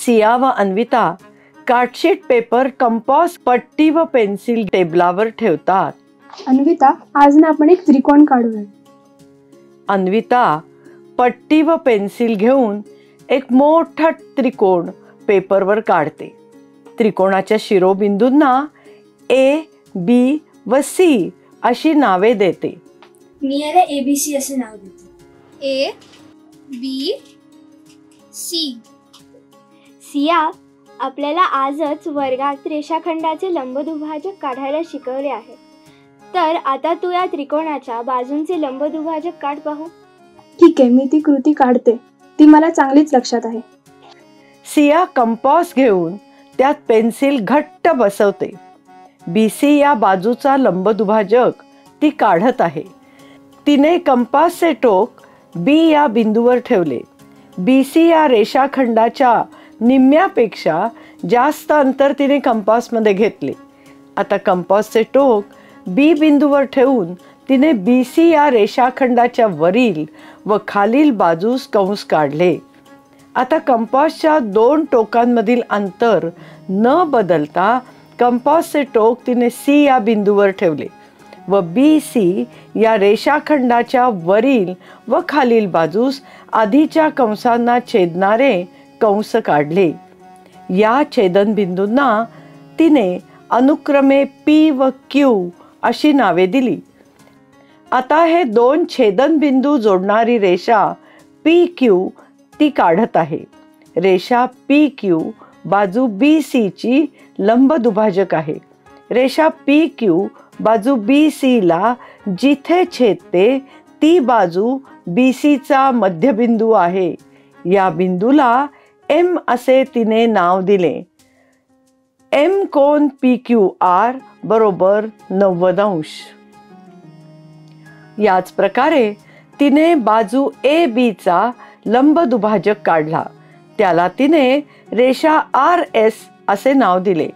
सिया व Anvita card sheet paper, compass, पट्टी व पेन्सिल टेबलावर ठेवतात. अन्विता, आज ना आपण एक त्रिकोण काढूया. अन्विता पट्टी व पेन्सिल घेऊन एक मोठा त्रिकोण पेपरवर काढते. त्रिकोणाच्या शिरोबिंदूंना ए, बी व सी अशी नावे देते. मी याला ABC असे नाव देते. ए, बी, सी. सिया, आपल्याला आजच वर्गात रेषाखंडाचे लंबदुभाजक काढायला शिकवले आहे. तर आता तू या त्रिकोणाच्या बाजूंचे लंबदुभाजक काढ पाहू. ठीक आहे, मी ती कृती काढते. ती मला चांगलीच लक्षात आहे. सिया कंपास घेऊन त्यात पेन्सिल घट्ट बसवते. BC या बाजूचा लंबदुभाजक ती काढत आहे. तिने कंपासचे टोक B या बिंदूवर ठेवले. BC या रेषाखंडाच्या निम्म्यापेक्षा जास्त अंतर तिने कंपासमध्ये घेतले. आता कंपासचे टोक B बिंदूवर ठेवून तिने BC या रेषाखंडाच्या वरील व खालील बाजूस कंस काढले. आता कंपासच्या दोन टोकांमधील अंतर न बदलता कंपासचे टोक तिने C या बिंदूवर ठेवले व BC या रेषाखंडाच्या वरील व खालील बाजूस आधीच्या कंसांना छेदणारे कंस काढले. या छेदनबिंदूंना तिने अनुक्रमे P व Q अशी नावे दिली. आता हे दोन छेदनबिंदू जोडणारी रेषा PQ ती काढत आहे. रेषा PQ बाजू BC ची लंबदुभाजक आहे. रेषा PQ बाजू BC ला जिथे छेदते ती बाजू BC चा मध्यबिंदू आहे. या बिंदूला M असे तिने नाव दिले. M कोन PQR बरोबर 90°. याच प्रकारे तिने बाजू AB चा लंबदुभाजक काढला. त्याला तिने रेषा RS असे नाव दिले.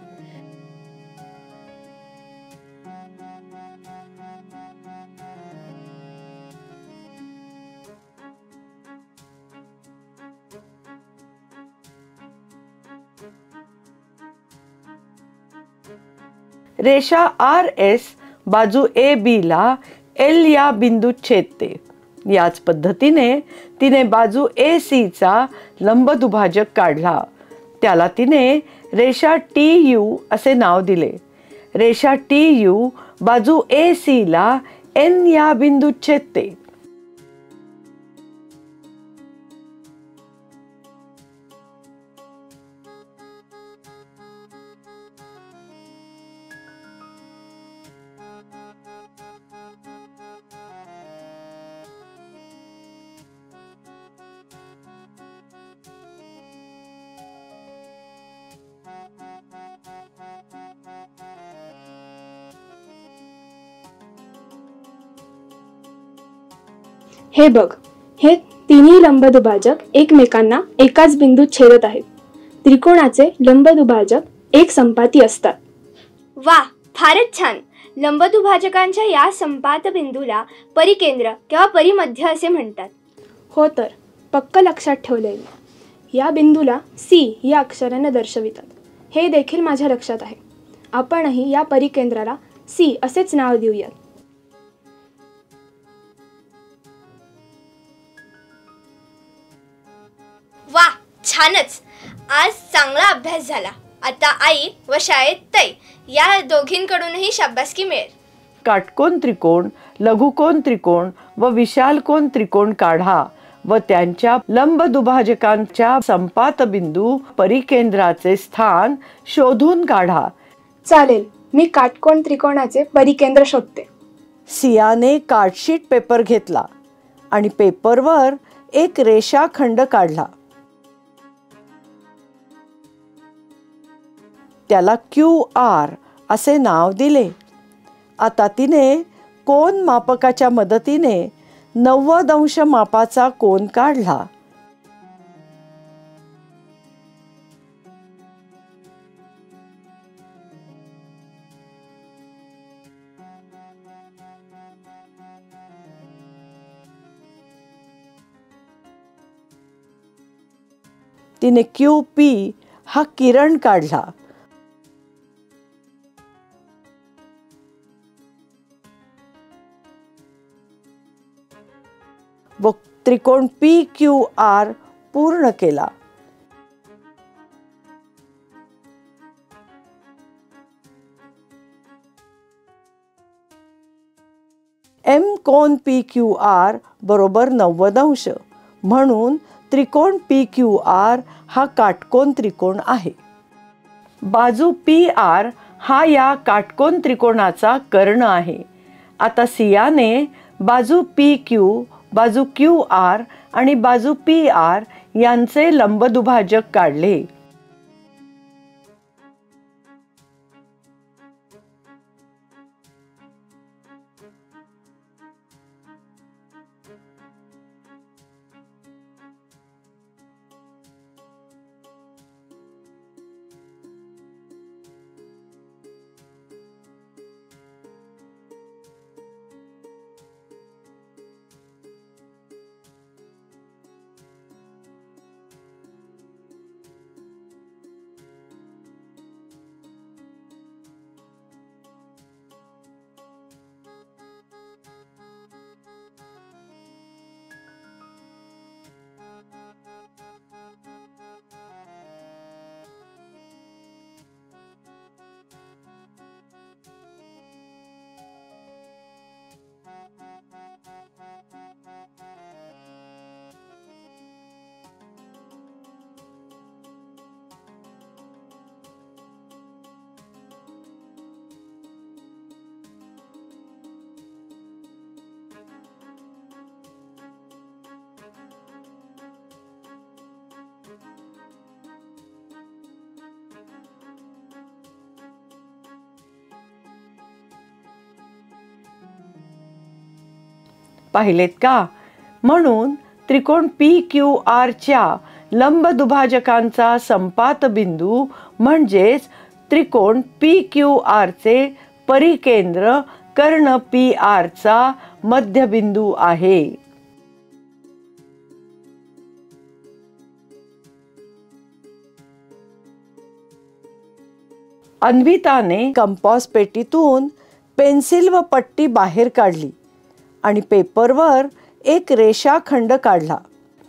रेषा RS बाजू AB ला L या बिंदूत छेदते. याच पद्धतीने तिने बाजू AC चा लंबदुभाजक काढला. त्याला तिने रेषा TU असे नाव दिले. रेषा TU बाजू AC ला N या बिंदूत छेदते. हे बघ, हे तिन्ही लंबदुभाजक एकमेकांना एकाच बिंदूत छेदत आहेत. त्रिकोणाचे लंबदुभाजक एक संपाती असतात. वा, फारच छान. लंबदुभाजकांच्या या संपात बिंदूला परिकेंद्र किंवा परिमध्य असे म्हणतात. हो, तर पक्क लक्षात ठेवलेले. या बिंदूला C या अक्षराने दर्शवितात. हे देखील माझ्या लक्षात आहे. आपणही या परिकेंद्राला C असेच नाव देऊयात. वा, छानच. आज चांगला अभ्यास झाला. आता आई व शाळेत ताई या दोघींकडूनही शाबासकी मिळेल. काटकोन त्रिकोण, लघुकोन त्रिकोण व विशालकोन त्रिकोण काढा व त्यांच्या लंबदुभाजकांच्या संपात बिंदू परिकेंद्राचे स्थान शोधून काढा. चालेल, मी काटकोन त्रिकोणाचे परिकेंद्र शोधते. सियाने कार्डशीट पेपर घेतला आणि पेपरवर एक रेषाखंड काढला. त्याला QR असे नाव दिले. आता तिने कोन मापकाच्या मदतीने 90° मापाचा कोन काढला. तिने QP हा किरण काढला. व त्रिकोण PQR पूर्ण केला. M कोन PQR बरोबर 90 अंश, म्हणून त्रिकोण PQR हा काटकोन त्रिकोण आहे. बाजू PR हा या काटकोन त्रिकोणाचा कर्ण आहे. आता सियाने बाजू PQ, बाजू QR आणि बाजू PR यांचे लंबदुभाजक काढले. पाहिलेत का? म्हणून त्रिकोण PQR च्या लंबदुभाजकांचा संपात बिंदू म्हणजेच त्रिकोण PQR चे परिकेंद्र कर्ण PR चा मध्यबिंदू आहे. अन्विताने कंपास पेटीतून पेन्सिल व पट्टी बाहेर काढली आणि पेपरवर एक रेषाखंड काढला.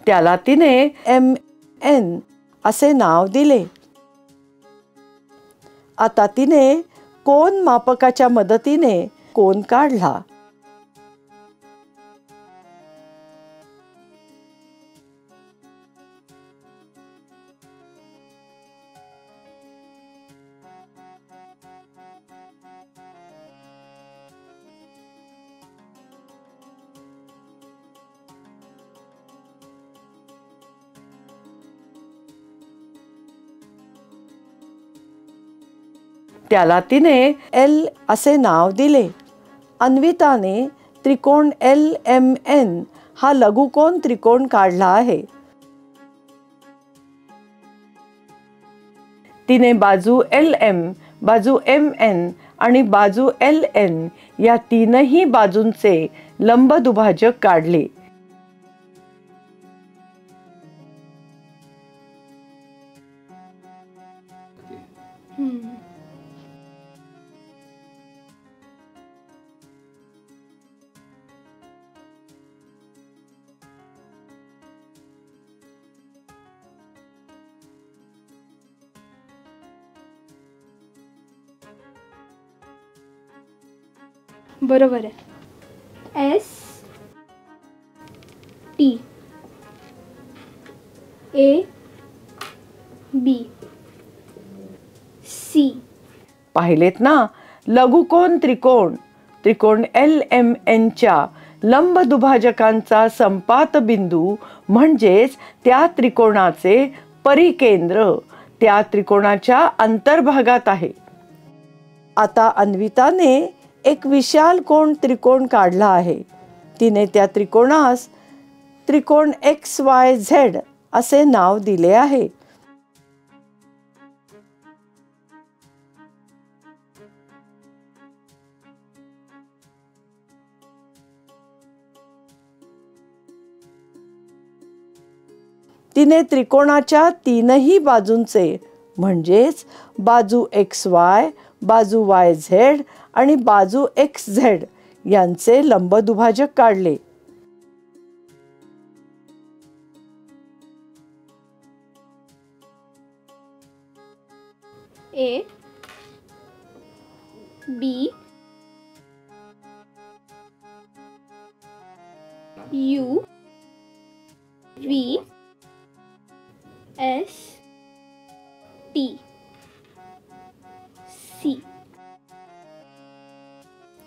त्याला तिने MN असे नाव दिले. आता तिने कोन मापकाच्या मदतीने कोन काढला. त्याला तिने L असे नाव दिले. अन्विताने त्रिकोण LMN हा लघुकोन त्रिकोण काढला आहे. तिने बाजू LM, बाजू MN आणि बाजू LN या तीनही बाजूंचे लंबदुभाजक काढले. बरोबर आहे. S T A B C. पाहिलेत ना? लघुकोन त्रिकोण त्रिकोण LMN च्या लंबदुभाजकांचा संपात बिंदू म्हणजेच त्या त्रिकोणाचे परिकेंद्र त्या त्रिकोणाच्या अंतर्भागात आहे. आता अन्विताने एक विशाल कोन त्रिकोण काढला आहे. तिने त्या त्रिकोणास त्रिकोण XYZ असे नाव दिले आहे. तिने त्रिकोणाच्या तीनही बाजूंचे म्हणजेच बाजू XY, बाजू YZ आणि बाजू XZ यांचे लंबदुभाजक काढले. A B U V S T C.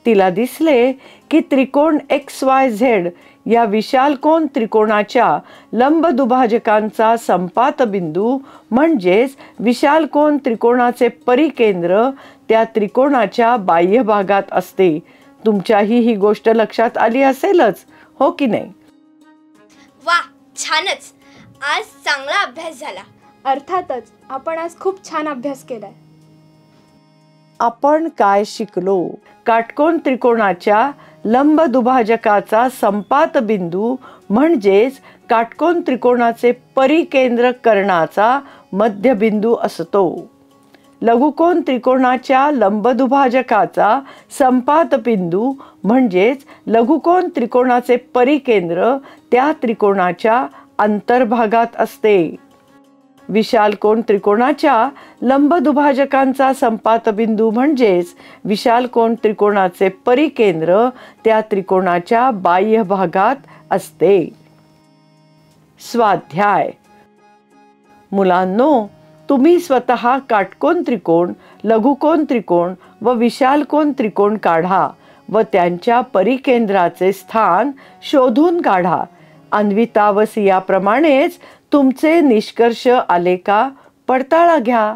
तिला दिसले की त्रिकोण XYZ या विशालकोन त्रिकोणाच्या लंबदुभाजकांचा संपात बिंदू म्हणजेच विशालकोन त्रिकोणाचे परिकेंद्र त्या त्रिकोणाच्या बाह्य भागात असते. तुमच्याही ही गोष्ट लक्षात आली असेलच, हो की नाही? वा, छानच. आज चांगला अभ्यास झाला. अर्थातच आपण आज खूप छान अभ्यास केलाय. आपण काय शिकलो? काटकोन त्रिकोणाच्या लंबदुभाजकाचा संपात बिंदू म्हणजेच काटकोन त्रिकोणाचे परिकेंद्र कर्णाचा मध्यबिंदू असतो. लघुकोन त्रिकोणाच्या लंबदुभाजकाचा संपात बिंदू म्हणजेच लघुकोन त्रिकोणाचे परिकेंद्र त्या त्रिकोणाच्या अंतर्भागात असते. विशालकोन त्रिकोणाच्या लंबदुभाजकांचा संपात बिंदू म्हणजेच विशालकोन त्रिकोणाचे परिकेंद्र त्या त्रिकोणाच्या बाह्य भागात असते. स्वाध्याय. मुलांनो, तुम्ही स्वतः काटकोन त्रिकोण, लघुकोन त्रिकोण व विशालकोन त्रिकोण काढा व त्यांच्या परिकेंद्राचे स्थान शोधून काढा. अन्विता व सियाप्रमाणेच तुमचे निष्कर्ष आले का पडताळा घ्या.